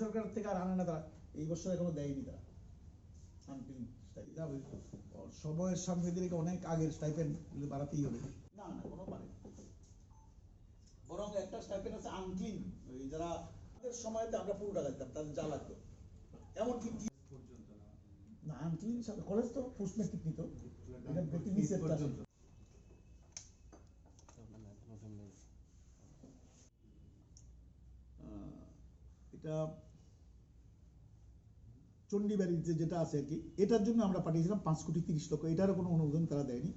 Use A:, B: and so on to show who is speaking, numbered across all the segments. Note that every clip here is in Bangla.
A: সরকার থেকে আর আনে না তারা, এই বছর এখনো দেয়নি তারা সময়ের সাংবিধানিক অনেক আগের স্টাইপেন্ড বাড়াতেই হবে। না না কোনো পারে, বরং একটা স্টাইপেন্ড আছে আনক্লিন, যারা সময়তে আমরা পুরো টাকা দিতাম তাদের যা লাগতো, এমনকি না আনক্লিন কলেজ তো পোস্ট ম্যাট্রিক নিত, এটা ব্যক্তি নিচের এটা চণ্ডীবাড়িতে যেটা আছে আর কি, এটার জন্য আমরা পাঠিয়েছিলাম 5,30,00,000, এটারও কোনো অনুমোদন তারা দেয়নি।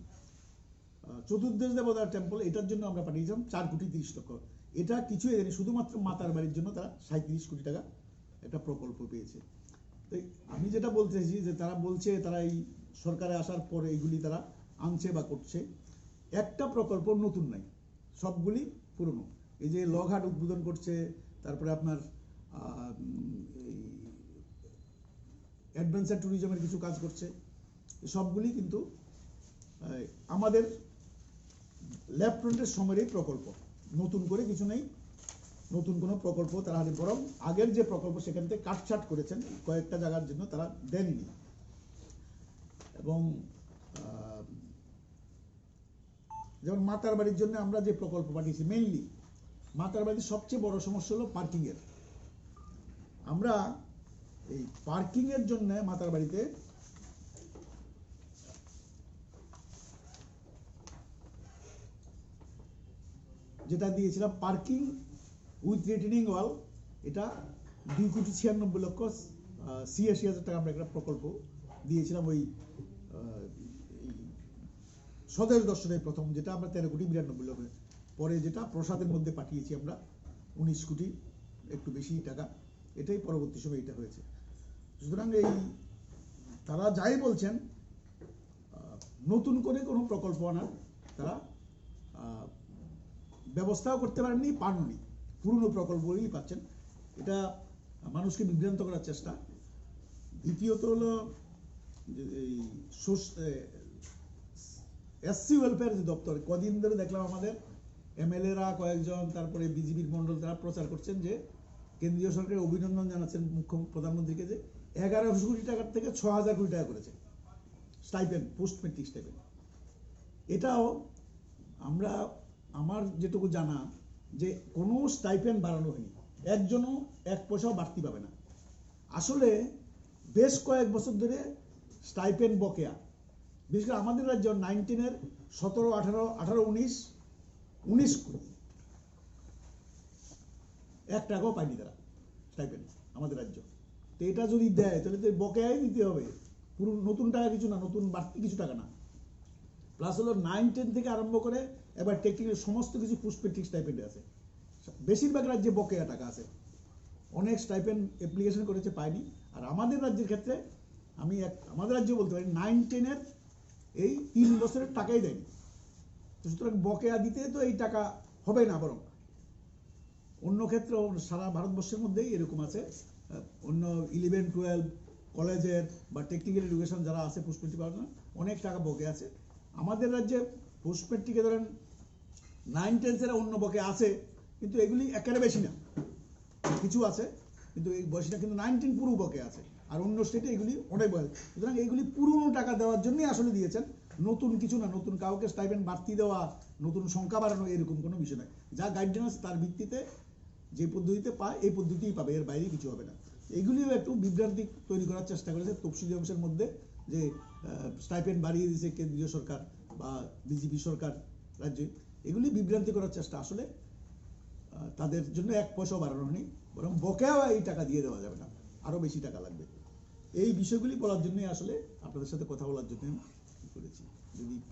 A: চতুর্দেশ দেবতার টেম্পল, এটার জন্য আমরা পাঠিয়েছিলাম 4,30,00,000, এটা কিছুই দেয়নি, শুধুমাত্র মাতার বাড়ির জন্য তারা 37 কোটি টাকা একটা প্রকল্প পেয়েছে। তো আমি যেটা বলতে চাইছি যে তারা বলছে তারা এই সরকারে আসার পরে এইগুলি তারা আনছে বা করছে, একটা প্রকল্প নতুন নাই, সবগুলি পুরনো। এই যে লগহাট উদ্বোধন করছে, তারপরে আপনার অ্যাডভেঞ্চার ট্যুরিজমের কিছু কাজ করছে, সবগুলি কিন্তু আমাদের লেফটেন্যান্টের সময়েরই প্রকল্প, নতুন করে কিছু নেই, নতুন কোনো প্রকল্প তারা হাতে, বরং আগের যে প্রকল্প সেখান থেকে কাটছাট করেছেন কয়েকটা জায়গার জন্য, তারা দেননি। এবং যেমন মাতার বাড়ির জন্য আমরা যে প্রকল্প পাঠিয়েছি, মেইনলি মাতার বাড়ির সবচেয়ে বড় সমস্যা হলো পার্কিংয়ের। আমরা এই পার্কিংয়ের জন্য মাতার বাড়িতে যেটা দিয়েছিলাম পার্কিং উইথ রিটেনিং ওয়াল, এটা 2,96,86,000 টাকা আমরা একটা প্রকল্প দিয়েছিলাম। ওই স্বদেশ দর্শনের প্রথম যেটা আমরা 13,92,00,000, পরে যেটা প্রসাদের মধ্যে পাঠিয়েছি আমরা 19 কোটি একটু বেশি টাকা, এটাই পরবর্তী সময় এটা হয়েছে। সুতরাং এই তারা যাই বলছেন, নতুন করে কোনো প্রকল্প আনার তারা ব্যবস্থাও করতে পারেননি, পাননি, পুরনো প্রকল্পগুলি পাচ্ছেন। এটা মানুষকে বিভ্রান্ত করার চেষ্টা। দ্বিতীয়ত হলো এই এসসি ওয়েলফেয়ার যে দপ্তর, কদিন ধরে দেখলাম আমাদের এমএলএরা কয়েকজন, তারপরে বিজেপির মন্ডল, তারা প্রচার করছেন যে কেন্দ্রীয় সরকারের অভিনন্দন জানাচ্ছেন প্রধানমন্ত্রীকে যে 1100 কোটি টাকার থেকে 6,000 কোটি টাকা করেছে স্টাইপেন্ড, পোস্ট ম্যাট্রিক স্টাইপেন্ড। এটাও আমরা, আমার যেটুকু জানা যে কোনো স্টাইপেন্ড বাড়ানো হয়নি, একজনও 1 পয়সাও বাড়তি পাবে না। আসলে বেশ কয়েক বছর ধরে স্টাইপেন্ড বকেয়া, বিশেষ করে আমাদের রাজ্য 19-এর 17, 18, 19 কোটি, 1 টাকাও পায়নি তারা স্টাইপেন্ড আমাদের রাজ্য। তো এটা যদি দেয় তাহলে তো বকেয়াই দিতে হবে, পুরো নতুন টাকা কিছু না, নতুন বাড়তি কিছু টাকা না। প্লাস হলো 9-10 থেকে আরম্ভ করে এবার টেকনিক্যাল সমস্ত কিছু পোস্ট ম্যাট্রিক স্টাইপেন্ডে আছে, বেশিরভাগ রাজ্যে বকেয়া টাকা আছে, অনেক স্টাইপেন্ড অ্যাপ্লিকেশন করেছে পায়নি। আর আমাদের রাজ্যের ক্ষেত্রে আমি আমাদের রাজ্য বলতে পারি 9-10-এর এই 3 বছরের টাকাই দেয়নি। সুতরাং বকেয়া দিতে তো এই টাকা হবে না, বরং অন্য ক্ষেত্রেও সারা ভারতবর্ষের মধ্যেই এরকম আছে, অন্য 11-12 কলেজের বা টেকনিক্যাল এডুকেশন যারা আছে পোস্ট ম্যাট্রিক পাওয়ার জন্য অনেক টাকা বকে আছে। আমাদের রাজ্যে পোস্ট ম্যাট্রিকে ধরেন 9-10 অন্য বকে আছে, কিন্তু এগুলি একেবারে বেশি না, কিছু আছে কিন্তু এই বয়সটা, কিন্তু 9-10 পুরো বকে আছে, আর অন্য স্টেটে এগুলি অনেক বয়স। সুতরাং এইগুলি পুরনো টাকা দেওয়ার জন্যই আসলে দিয়েছেন, নতুন কিছু না, নতুন কাউকে স্টাইপেন্ড বাড়তি দেওয়া, নতুন সংখ্যা বাড়ানো, এরকম কোনো বিষয় নয়। যা গাইডলাইন তার ভিত্তিতে যে পদ্ধতিতে পায় এই পদ্ধতিই পাবে, এর বাইরে কিছু হবে না। এগুলিও একটু বিভ্রান্তি তৈরি করার চেষ্টা করেছে তফসিলি অংশের মধ্যে, যে স্টাইপেন্ড বাড়িয়ে দিয়েছে কেন্দ্রীয় সরকার বা বিজেপি সরকার রাজ্যে, এগুলি বিভ্রান্তি করার চেষ্টা। আসলে তাদের জন্য 1 পয়সাও বাড়ানো নেই, বরং বকেয়াও এই টাকা দিয়ে দেওয়া যাবে না, আরও বেশি টাকা লাগবে। এই বিষয়গুলি বলার জন্যই আসলে আপনাদের সাথে কথা বলার জন্য করেছি। যদি